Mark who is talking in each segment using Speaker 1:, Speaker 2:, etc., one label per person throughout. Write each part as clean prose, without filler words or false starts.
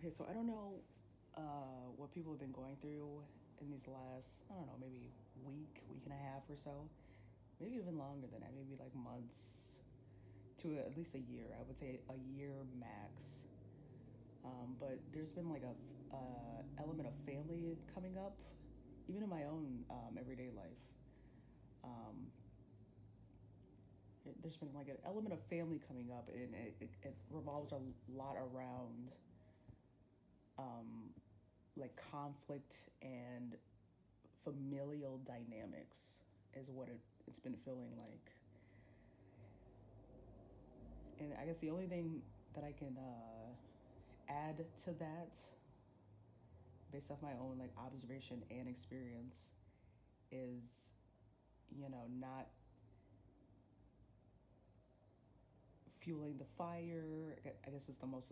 Speaker 1: Okay, so I don't know what people have been going through in these last, I don't know, maybe week and a half or so. Maybe even longer than that, maybe like months to at least a year. I would say a year max. But there's been like a element of family coming up, even in my own everyday life. Um, there's been like an element of family coming up, and it revolves a lot around um, like conflict and familial dynamics is what it's been feeling like. And I guess the only thing that I can add to that, based off my own like observation and experience, is not fueling the fire. I guess it's the most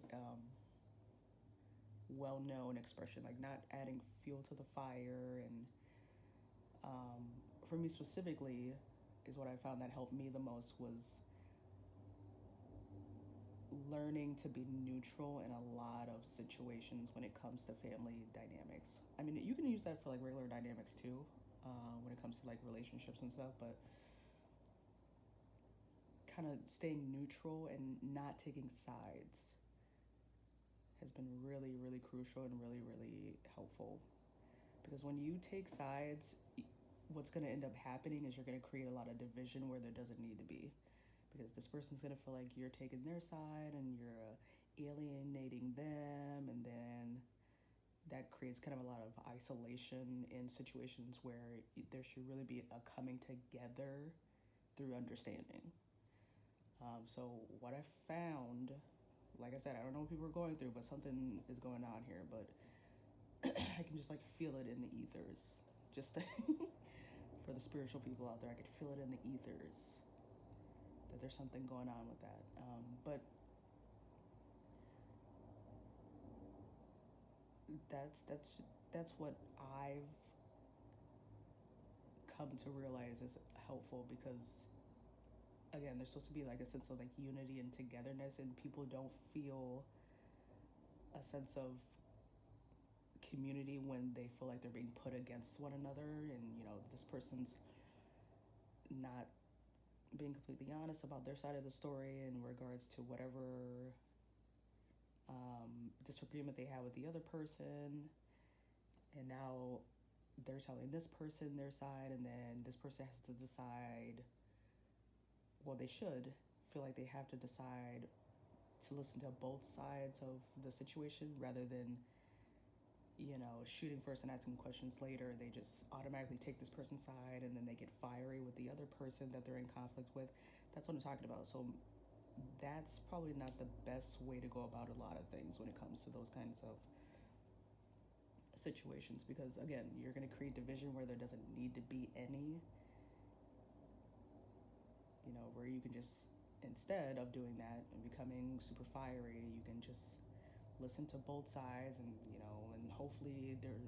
Speaker 1: well-known expression, like not adding fuel to the fire. And for me specifically, is what I found that helped me the most was learning to be neutral in a lot of situations when it comes to family dynamics. I mean, you can use that for like regular dynamics too, when it comes to like relationships and stuff, but kind of staying neutral and not taking sides has been really, really crucial and really, really helpful. Because when you take sides, what's going to end up happening is you're going to create a lot of division where there doesn't need to be. Because this person's going to feel like you're taking their side and you're alienating them, and then that creates kind of a lot of isolation in situations where there should really be a coming together through understanding. So what I found, like I said, I don't know what people are going through, but something is going on here. But I can just like feel it in the ethers. Just for the spiritual people out there, I could feel it in the ethers that there's something going on with that. But that's what I've come to realize is helpful, because again, there's supposed to be like a sense of like unity and togetherness, and people don't feel a sense of community when they feel like they're being put against one another, and this person's not being completely honest about their side of the story in regards to whatever disagreement they have with the other person, and now they're telling this person their side, and then this person has to decide. Well, they should feel like they have to decide to listen to both sides of the situation rather than shooting first and asking questions later. They just automatically take this person's side, and then they get fiery with the other person that they're in conflict with. That's what I'm talking about. So that's probably not the best way to go about a lot of things when it comes to those kinds of situations, because again, you're going to create division where there doesn't need to be any. Where you can just, instead of doing that and becoming super fiery, you can just listen to both sides, and hopefully there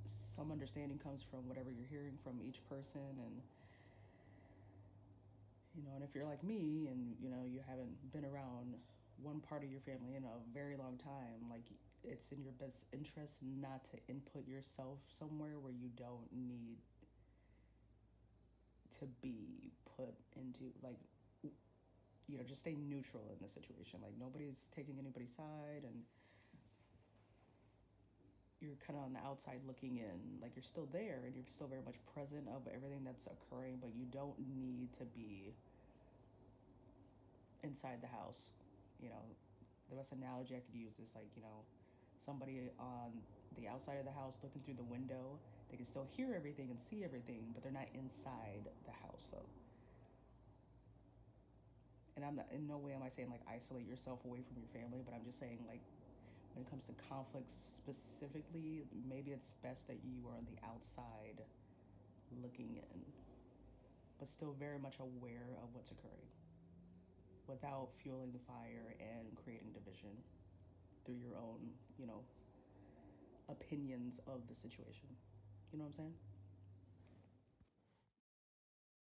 Speaker 1: some understanding comes from whatever you're hearing from each person. And if you're like me, and you haven't been around one part of your family in a very long time, like, it's in your best interest not to input yourself somewhere where you don't need to be put into, like, just stay neutral in the situation. Like, nobody's taking anybody's side, and you're kind of on the outside looking in. Like, you're still there and you're still very much present of everything that's occurring, but you don't need to be inside the house. You know, the best analogy I could use is like, somebody on the outside of the house looking through the window. They can still hear everything and see everything, but they're not inside the house though. And I'm not, in no way am I saying like isolate yourself away from your family, but I'm just saying, like, when it comes to conflicts specifically, maybe it's best that you are on the outside looking in, but still very much aware of what's occurring without fueling the fire and creating division through your own, opinions of the situation. You know what I'm saying?